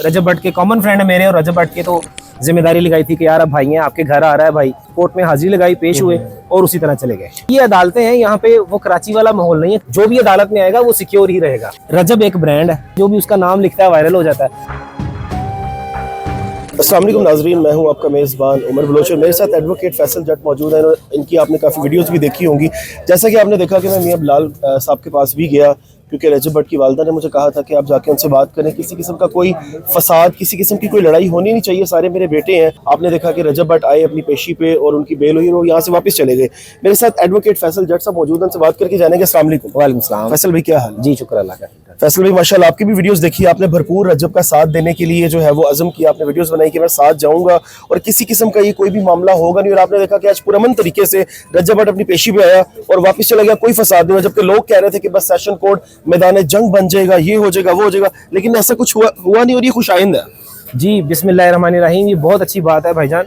रजब भट्ट के common friend है मेरे, और रजब भट्ट के तो जिम्मेदारी लगाई थी कि यार अब भाई हैं आपके घर आ रहा है भाई, कोर्ट में हाजिरी लगाई, पेश हुए और उसी तरह चले गए। ये अदालतें हैं, यहाँ पे वो कराची वाला माहौल नहीं है, जो भी अदालत में आएगा वो सिक्योर ही रहेगा। रजब एक ब्रांड है, जो भी उसका नाम लिखता है वायरल हो जाता है। अस्सलाम वालेकुम नाजरीन, मैं हूं आपका मेज़बान उमर बलोच और मेरे साथ एडवोकेट फैसल जट मौजूद हैं। इनकी आपने काफ़ी वीडियोस भी देखी होंगी। जैसा कि आपने देखा कि मैं मियां बिलाल साहब के पास भी गया, क्योंकि रजब भट्ट की वालदा ने मुझे कहा था कि आप जाके उनसे बात करें, किसी किस्म का कोई फसाद, किसी किस्म की कोई लड़ाई होनी नहीं चाहिए, सारे मेरे बेटे हैं। आपने देखा कि रजब भट्ट आए अपनी पेशी पे और उनकी बेल हुई और वो यहाँ से वापस चले गए। मेरे साथ एडवोकेट फैसल जट साहब मौजूद हैं, उनसे बात करके जानेंगे। अस्सलाम वालेकुम। वालेकुम सलाम। फैसल भाई क्या हाल? जी शुक्र अल्लाह का। फैसल भाई माशाल्लाह आपकी भी वीडियोस देखी, आपने भरपूर रजब का साथ देने के लिए जो है वो अज़म किया, आपने वीडियोस बनाई कि मैं साथ जाऊंगा और किसी किस्म का ये कोई भी मामला होगा नहीं। और आपने देखा कि आज पुरअमन तरीके से रजब भट्ट अपनी पेशी पे आया और वापस चला गया, कोई फसाद नहीं हुआ। जबकि लोग कह रहे थे कि बस सेशन कोर्ट मैदान जंग बन जाएगा, ये हो जाएगा वो हो जाएगा, लेकिन ऐसा कुछ हुआ नहीं और ये खुशाइंद है। जी बिस्मिल्लाहिर्रहमानिर्रहीम, ये बहुत अच्छी बात है भाईजान,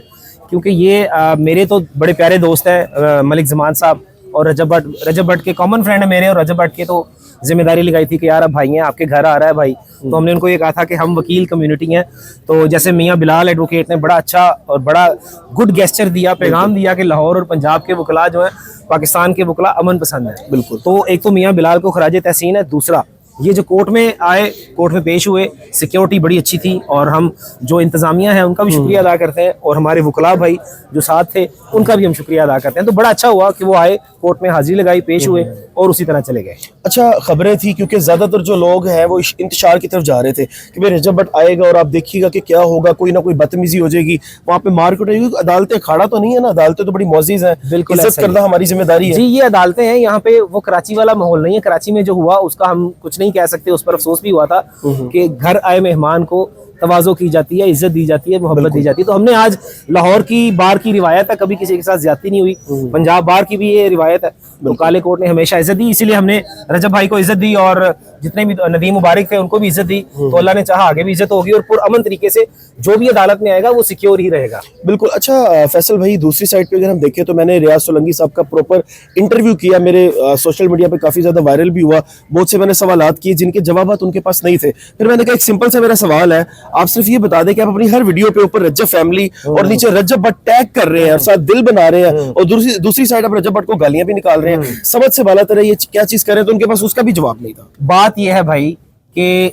क्योंकि ये मेरे तो बड़े प्यारे दोस्त हैं मलिक ज़मान साहब और रजब भट्ट के कॉमन फ्रेंड है मेरे, और रजब भट्ट के तो जिम्मेदारी लगाई थी कि यार अब भाई हैं आपके घर आ रहा है भाई, तो हमने उनको ये कहा था कि हम वकील कम्युनिटी हैं। तो जैसे मियां बिलाल एडवोकेट ने बड़ा अच्छा और बड़ा गुड गेस्चर दिया, पैगाम दिया कि लाहौर और पंजाब के वकला जो हैं, पाकिस्तान के वकला अमन पसंद है। बिल्कुल। तो एक तो मियां बिलाल को खराज तहसीन है, दूसरा ये जो कोर्ट में आए, कोर्ट में पेश हुए, सिक्योरिटी बड़ी अच्छी थी, और हम जो इंतजामिया है उनका भी शुक्रिया अदा करते हैं, और हमारे वकला भाई जो साथ थे उनका भी हम शुक्रिया अदा करते हैं। तो बड़ा अच्छा हुआ कि वो आए, कोर्ट में हाजिरी लगाई, पेश हुए और उसी तरह चले गए। अच्छा खबरें थी, क्योंकि ज्यादातर जो लोग हैं वो इंतशार की तरफ जा रहे थे कि भाई रजब भट्ट आएगा और आप देखिएगा कि क्या होगा, कोई ना कोई बदतमीजी हो जाएगी, वहाँ पे मारकुट होगी। अदालतें अखाड़ा तो नहीं है ना, अदालतें तो बड़ी मौजूद हैं, बिल्कुल इज्जत करना हमारी जिम्मेदारी है। जी ये अदालतें हैं, यहाँ पे वो कराची वाला माहौल नहीं है। कराची में जो हुआ उसका हम कुछ नहीं कह सकते, उस पर अफसोस भी हुआ था कि घर आए मेहमान को तवाज़ो की जाती है, इज्जत दी जाती है, मोहब्बत दी जाती है। तो हमने आज लाहौर की बार की रिवायत है, कभी किसी के साथ ज्यादती नहीं हुई, पंजाब बार की भी ये रिवायत है, तो काले कोर्ट ने हमेशा इज्जत दी, इसीलिए हमने रजब भाई को इज्जत दी और जितने भी नदीम मुबारक थे उनको भी इज्जत दी। तो अल्लाह ने चाहा आगे भी इज्जत होगी और पुरअमन तरीके से जो भी अदालत में आएगा वो सिक्योर ही रहेगा। बिल्कुल। अच्छा फैसल भाई, दूसरी साइड पे अगर हम देखें तो मैंने रियाज सोलंकी साहब का प्रॉपर इंटरव्यू किया, मेरे सोशल मीडिया पे काफी ज्यादा वायरल भी हुआ। बहुत से मैंने सवालात किए जिनके जवाब उनके पास नहीं थे। फिर मैंने कहा एक सिंपल सा मेरा सवाल है, आप सिर्फ ये बता दें कि आप अपनी हर वीडियो पे ऊपर रजब फैमिली और नीचे रजब भट्ट टैग कर रहे हैं और साथ दिल बना रहे हैं, और दूसरी साइड आप रजब भट्ट को गालियां भी निकाल रहे हैं, समझ से बाला तरह ये क्या चीज कर रहे हैं, तो उनके पास उसका भी जवाब नहीं था। बात यह है भाई कि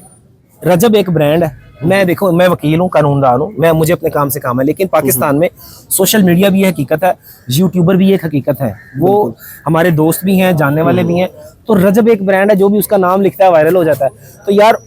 रजब एक ब्रांड है। मैं देखो, मैं वकील हूँ, कानूनदान हूँ, मैं मुझे अपने काम से काम है, लेकिन पाकिस्तान में सोशल मीडिया भी एक हकीकत है, यूट्यूबर भी एक हकीकत है, वो हमारे दोस्त भी हैं, जानने वाले भी हैं। तो रजब एक ब्रांड है, जो भी उसका नाम लिखता है वायरल हो जाता है। तो यार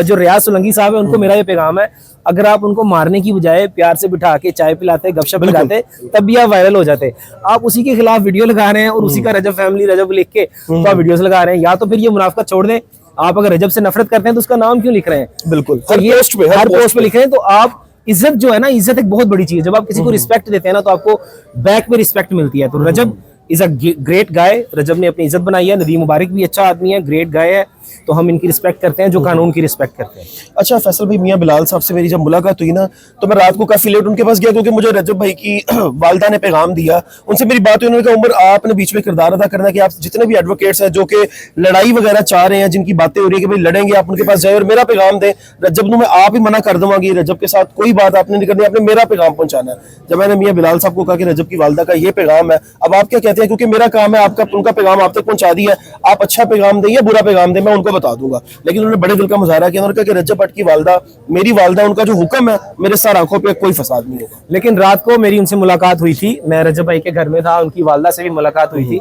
जो रियाज सोलंकी साहब है, उनको मेरा ये पैगाम है, अगर आप उनको मारने की बजाय प्यार से बिठा के चाय पिलाते, गपशप लगाते, तब भी आप वायरल हो जाते। आप उसी के खिलाफ वीडियो लगा रहे हैं और उसी का रजब फैमिली रजब लिख के तो आप वीडियोस लगा रहे हैं। या तो फिर ये मुनाफिकत छोड़ दें, आप अगर रजब से नफरत करते हैं तो उसका नाम क्यों लिख रहे हैं? बिल्कुल, हर पोस्ट पे लिख रहे हैं। तो आप इज्जत जो है ना, इज्जत एक बहुत बड़ी चीज है। जब आप किसी को रिस्पेक्ट देते हैं ना, तो आपको बैक में रिस्पेक्ट मिलती है। तो रजब इज अ ग्रेट गाय, रजब ने अपनी इज्जत बनाई है। नदीम मुबारक भी अच्छा आदमी है, ग्रेट गाय है, तो हम इनकी रिस्पेक्ट करते हैं जो कानून की रिस्पेक्ट करते हैं। अच्छा फैसल भाई, मियां बिलाल साहब से मेरी जब मुलाकात हुई ना, तो मैं रात को काफी लेट उनके पास गया, क्योंकि मुझे रजब भाई की वालदा ने पैगाम दिया। उनसे मेरी बात हुई, उन्होंने कहा उमर आपने बीच में किरदार अदा करना है कि आप जितने भी एडवोकेट्स हैं जो कि लड़ाई वगैरह चाह रहे हैं, जिनकी बातें हो रही है कि भाई लड़ेंगे, आप उनके पास जाए और मेरा पैगाम दें। रजब मैं आप ही मना कर दूंगी, रजब के साथ कोई बात आपने नहीं करनी, आपने मेरा पैगाम पहुंचाना है। जब मैंने मियां बिलाल साहब को कहा कि रजब की वालदा का ये पैगाम है, अब आप क्या कहते हैं, क्योंकि मेरा काम है, आपका उनका पैगाम आप तक पहुंचा दिया, आप अच्छा पैगाम दें या बुरा पैगाम दें मैं उनको बता दूंगा। लेकिन उन्होंने बड़े दिल का मुजाहरा किया, उन्होंने कहा कि रजब भट्ट की वालदा मेरी वालदा, उनका जो हुक्म है मेरे सर आंखों पे कोई फसाद नहीं होगा। लेकिन रात को मेरी उनसे मुलाकात हुई थी, मैं रजब भाई के घर में था, उनकी वालदा से भी मुलाकात हुई थी,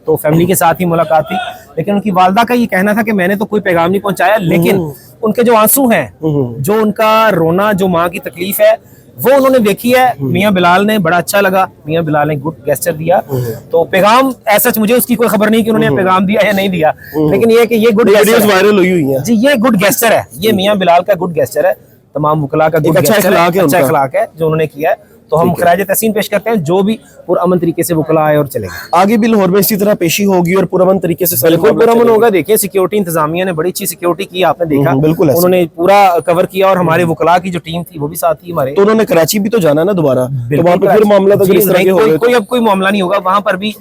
तो फैमिली के साथ ही मुलाकात थी। लेकिन उनकी वालदा का ये कहना था कि मैंने तो कोई पैगाम नहीं पहुंचाया, लेकिन उनके जो आंसू हैं, जो उनका रोना, जो माँ की तकलीफ है, वो उन्होंने देखी है। मियां बिलाल ने बड़ा अच्छा लगा, मियां बिलाल ने गुड गेस्चर दिया। तो पैगाम ऐसा मुझे उसकी कोई खबर नहीं कि उन्होंने पैगाम दिया या नहीं दिया, लेकिन ये कि ये गुड गेस्चर वायरल हुई है जी, ये गुड गेस्चर है, ये मियां बिलाल का गुड गेस्चर है, तमाम वकला का गुड अच्छा अखलाक है जो उन्होंने किया है। तो हम खराज तहसीन पेश करते हैं, जो भी पुरअमन तरीके से वकला आए और चले गए। आगे भी लाहौर में इसी तरह पेशी होगी और पुरअमन तरीके से बिल्कुल पुरअमन होगा। देखिए सिक्योरिटी इंतजामिया ने बड़ी अच्छी सिक्योरिटी की, आपने देखा, बिल्कुल उन्होंने पूरा कवर किया, और हमारे वकला की जो टीम थी वो भी साथ ही हमारे। तो उन्होंने कराची भी तो जाना ना दोबारा, तो वहाँ पे फिर मामला कोई अब कोई मामला नहीं होगा, वहां पर भी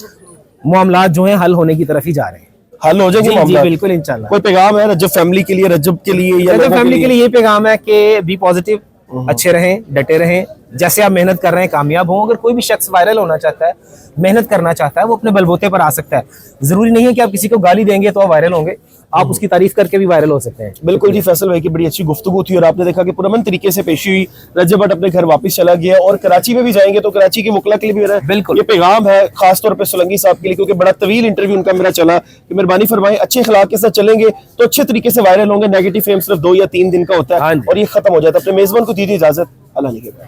मामला जो है हल होने की तरफ ही जा रहे हैं। हल हो जाएंगे जी जी मामला? बिल्कुल इंशाल्लाह। कोई पैगाम है रजब फैमिली के लिए, रजब के लिए या रजब लहना फैमिली के लिए ये पैगाम है कि बी पॉजिटिव, हम्म। अच्छे रहें, डटे रहें, जैसे आप मेहनत कर रहे हैं कामयाब हों। अगर कोई भी शख्स वायरल होना चाहता है, मेहनत करना चाहता है, वो अपने बलबूते पर आ सकता है। जरूरी नहीं है कि आप किसी को गाली देंगे तो आप वायरल होंगे, आप उसकी तारीफ करके भी वायरल हो सकते हैं। बिल्कुल जी, फैसल भाई की बड़ी अच्छी गुफ्तगू थी और आपने देखा कि पुरअमन तरीके से पेशी हुई। रजब भट्ट अपने घर वापस चला गया और कराची में भी जाएंगे तो कराची के वकला के लिए भी मेरा बिल्कुल। ये पैगाम है, खासतौर पे सोलंकी साहब के लिए, क्योंकि बड़ा तवील इंटरव्यू उनका मेरा चला कि मेहरबानी फरमाएं अच्छे अखलाक के साथ चलेंगे तो अच्छे तरीके से वायरल होंगे। नेगेटिव फेम सिर्फ 2 या 3 दिन का होता हाँ है जी। और ये खत्म हो जाता है। अपने मेजबान को दीजिए इजाजत, अल्लाह निगहबान।